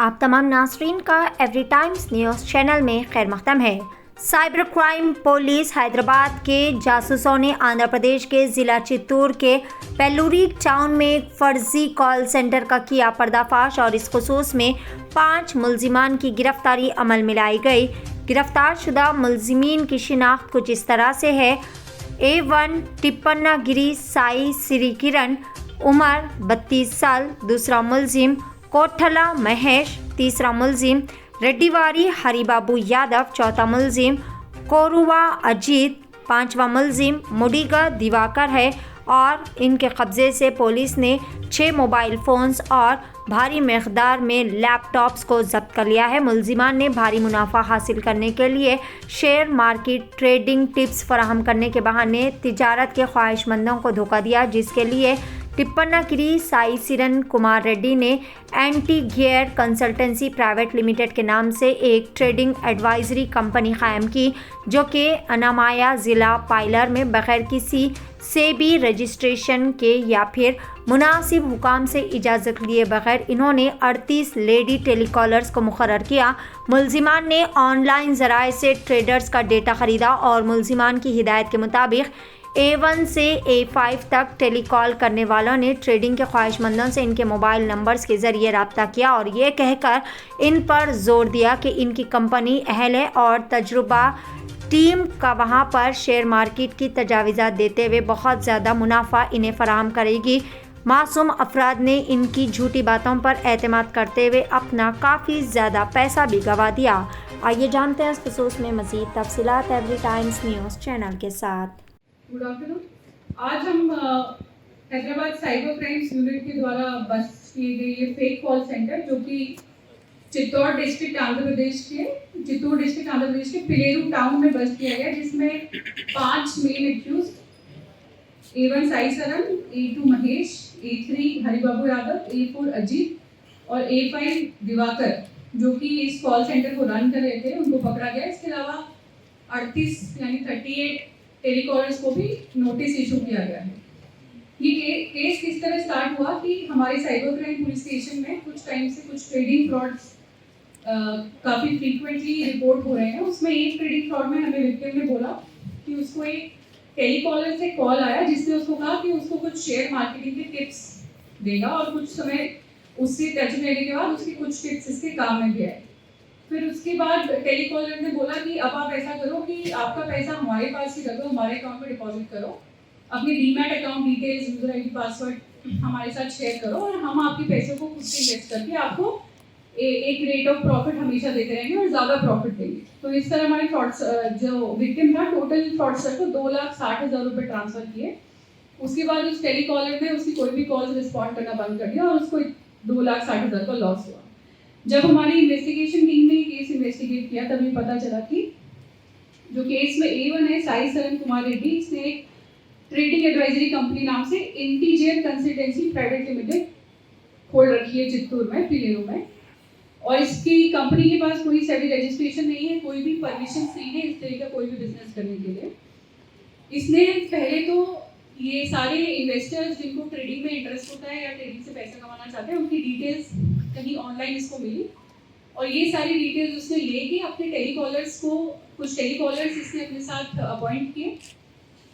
आप तमाम नाज़रीन का एवरी टाइम्स न्यूज़ चैनल में खैर मक़दम है। साइबर क्राइम पुलिस हैदराबाद के जासूसों ने आंध्र प्रदेश के ज़िला चित्तूर के पेल्लूरी टाउन में एक फर्जी कॉल सेंटर का किया पर्दाफाश और इस खुसूस में 5 मुलजिमान की गिरफ्तारी अमल में लाई गई। गिरफ्तार शुदा मुलजिमीन की शिनाख्त कुछ इस तरह से है। A1 टिप्पनागिरी साई श्री किरण, उम्र 32 साल। दूसरा मुलजिम कोठला महेश। तीसरा मुलजिम रेड्डीवारी हरिबाबू यादव। चौथा मुलजिम कोरुवा अजीत। पांचवा मुलजिम मुडिगा दिवाकर है और इनके कब्जे से पुलिस ने 6 मोबाइल फ़ोन्स और भारी मकदार में लैपटॉप्स को जब्त कर लिया है। मुलजिमान ने भारी मुनाफा हासिल करने के लिए शेयर मार्केट ट्रेडिंग टिप्स फराहम करने के बहाने तिजारत के ख्वाहिशमंदों को धोखा दिया, जिसके लिए टिप्पनागिरी साई सिरन कुमार रेड्डी ने anti gear consultancy private limited के नाम से एक ट्रेडिंग एडवाइजरी कंपनी कायम की, जो कि अनामाया ज़िला पाइलर में बगैर किसी सेबी रजिस्ट्रेशन के या फिर मुनासिब हुकाम से इजाज़त लिए बगैर इन्होंने 38 लेडी टेलीकॉलर्स को मुकर्रर किया। मुलजिमान ने ऑनलाइन ज़राए से ट्रेडर्स का डेटा ख़रीदा और मुलजिमान की हिदायत के मुताबिक A1 से A5 तक टेलीकॉल करने वालों ने ट्रेडिंग के ख्वाहिशमंदों से इनके मोबाइल नंबर्स के ज़रिए रब्ता किया और ये कहकर इन पर जोर दिया कि इनकी कंपनी अहल है और तजुर्बा टीम का वहाँ पर शेयर मार्केट की तजावीज़ात देते हुए बहुत ज़्यादा मुनाफा इन्हें फराहम करेगी। मासूम अफराद ने इनकी झूठी बातों पर एतमाद करते हुए अपना काफ़ी ज़्यादा पैसा भी गंवा दिया। आइए जानते हैं इस खसूस में मज़ीद तफसीलात एवरी टाइम्स न्यूज़ चैनल के साथ। Good afternoon. आज हम हैदराबाद साइबर क्राइम्स यूनिट के द्वारा बस्ट किए गए ये फेक कॉल सेंटर, जो कि चित्तूर डिस्ट्रिक्ट आंध्र प्रदेश के पिलेरू टाउन में बस्ट किया गया, जिसमें 5 main accused A1 Sai Saran, A2 Mahesh, A3 Haribabu Yadav, A4 Ajit और A5 दिवाकर, जो कि इस कॉल सेंटर को रन कर रहे थे, उनको पकड़ा गया। इसके अलावा 38 यानी 38 टेलीकॉलर्स को भी नोटिस इशू किया गया है। ये केस किस तरह स्टार्ट हुआ कि हमारे साइबर क्राइम पुलिस स्टेशन में कुछ टाइम से कुछ ट्रेडिंग फ्रॉड्स काफ़ी फ्रीक्वेंटली रिपोर्ट हो रहे हैं। उसमें एक ट्रेडिंग फ्रॉड में हमें विक्टिम ने बोला कि उसको एक टेलीकॉलर से कॉल आया, जिसने उसको कहा कि उसको कुछ शेयर मार्केटिंग के टिप्स देगा और कुछ समय उससे टच में लेने के बाद उसके कुछ टिप्स इसके काम में भी आए। फिर उसके बाद टेलीकॉलर ने बोला कि अब आप ऐसा करो कि आपका पैसा हमारे पास ही रखो, हमारे अकाउंट में डिपॉजिट करो, अपनी demat account details, user ID, password हमारे साथ शेयर करो और हम आपके पैसे को खुद से इन्वेस्ट करके आपको एक रेट ऑफ प्रॉफिट हमेशा देते रहेंगे और ज़्यादा प्रॉफिट देंगे। तो इस तरह हमारे फ्रॉड्स जो विक्टिम था, टोटल फ्रॉडस्टर को 2,60,000 रुपये ट्रांसफर किए। उसके बाद उस टेलीकॉलर ने उसकी कोई भी कॉल्स रिस्पॉन्ड करना बंद कर दिया और उसको 2,60,000 का लॉस हुआ। जब हमारी इन्वेस्टिगेशन टीम ने केस इन्वेस्टिगेट किया, तभी पता चला कि जो केस में A1 है साई सरन कुमार रेड्डी, इसने एक ट्रेडिंग एडवाइजरी कंपनी नाम से इंटीजियर कंसल्टेंसी प्राइवेट लिमिटेड खोल रखी है चित्तूर में, पिलेरू में, और इसकी कंपनी के पास कोई सेबी रजिस्ट्रेशन नहीं है, कोई भी परमिशन नहीं है इस तरह का कोई भी बिजनेस करने के लिए। इसने पहले तो ये सारे इन्वेस्टर्स जिनको ट्रेडिंग में इंटरेस्ट होता है या ट्रेडिंग से पैसा कमाना चाहते हैं, उनकी डिटेल्स कहीं ऑनलाइन इसको मिली और ये सारी डिटेल्स उसने लेके अपने टेलीकॉलर्स को, कुछ टेलीकॉलर्स इसने अपने साथ अपॉइंट किए।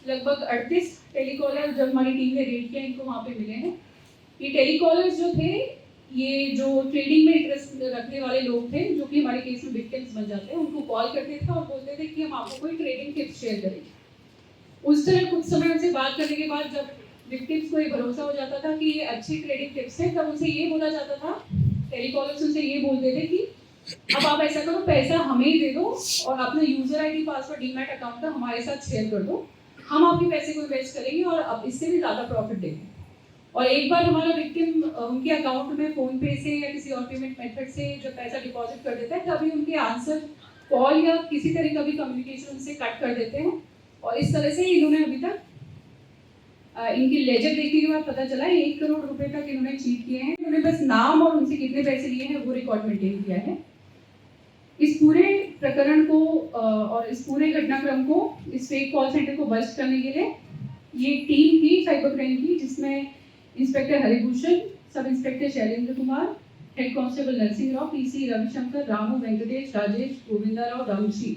लगभग 38 टेलीकॉलर जब हमारी टीम ने रेड किया, इनको वहाँ पे मिले हैं। ये टेलीकॉलर्स जो थे, ये जो ट्रेडिंग में इंटरेस्ट रखने वाले लोग थे, जो कि हमारे केस में विक्टिम्स बन जाते हैं, उनको कॉल करते थे और बोलते थे कि हम आपको कोई ट्रेडिंग टिप्स शेयर करेंगे। उस तरह कुछ समय उनसे बात करने के बाद जब विक्टिम्स को ये भरोसा हो जाता था कि ये अच्छी ट्रेडिंग टिप्स हैं, तब उनसे ये बोला जाता था, टेलीकॉलर्स उनसे ये बोलते थे कि अब आप ऐसा करो, पैसा हमें ही दे दो और अपना user ID, password, demat account का हमारे साथ शेयर कर दो, हम आपके पैसे को इन्वेस्ट करेंगे और अब इससे भी ज़्यादा प्रॉफिट देंगे। और एक बार हमारा विक्टिम उनके अकाउंट में फ़ोन पे से या किसी और पेमेंट मेथड से जो पैसा डिपॉजिट कर देता है, तभी उनके आंसर कॉल या किसी तरह का भी कम्युनिकेशन उनसे कट कर देते हैं। और इस तरह से इन्होंने अभी तक इनकी लेजर देखने के बाद पता चला है 1 करोड़ रुपए तक इन्होंने चीट किए हैं। इन्होंने बस नाम और उनसे कितने पैसे लिए हैं वो रिकॉर्ड मेंटेन किया है। इस पूरे प्रकरण को और इस पूरे घटनाक्रम को, इस फेक कॉल सेंटर को बस्ट करने के लिए ये टीम थी साइबर क्राइम की, जिसमें inspector Haribhushan, sub inspector Shailendra Kumar, head constable Narsingh Rao, PC Ravishankar, Ramu Venkatesh, Rajesh, Govinda Rao, Ramsi.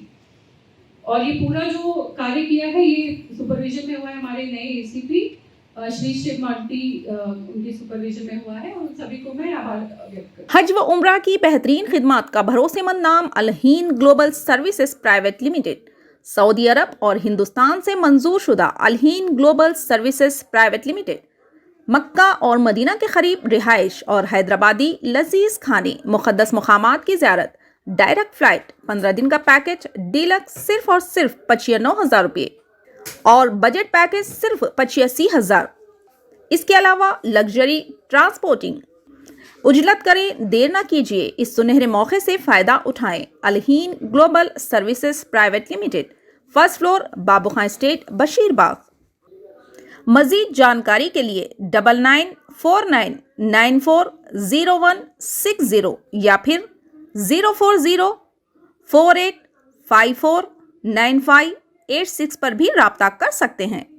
और ये पूरा जो कार्य किया है ये सुपरविजन में हुआ है हमारे नए एसीपी श्री शिव मार्टी, उनकी सुपरविजन में हुआ है और सभी को मैं आभार व्यक्त करती हूं। हज व उम्रा की बेहतरीन खिदमत का भरोसेमंद नाम Al Hind global services private limited, Saudi Arab और हिंदुस्तान से मंजूर शुदा Al Hind global services private limited Makkah और मदीना के करीब रिहाइश और हैदराबादी लजीज खाने, मुक़द्दस मुकामात की ज़ियारत, डायरेक्ट फ्लाइट, 15 दिन का पैकेज डीलक्स सिर्फ और सिर्फ 95,000 रुपये और बजट पैकेज सिर्फ 85,000। इसके अलावा लग्जरी ट्रांसपोर्टिंग। उजलत करें, देर ना कीजिए, इस सुनहरे मौके से फ़ायदा उठाएं। Al Hind global services private limited, first floor, Babu Khan estate, Basheerbagh. मज़ीद जानकारी के लिए 9949940160 या फिर 04048549586 पर भी राब्ता कर सकते हैं।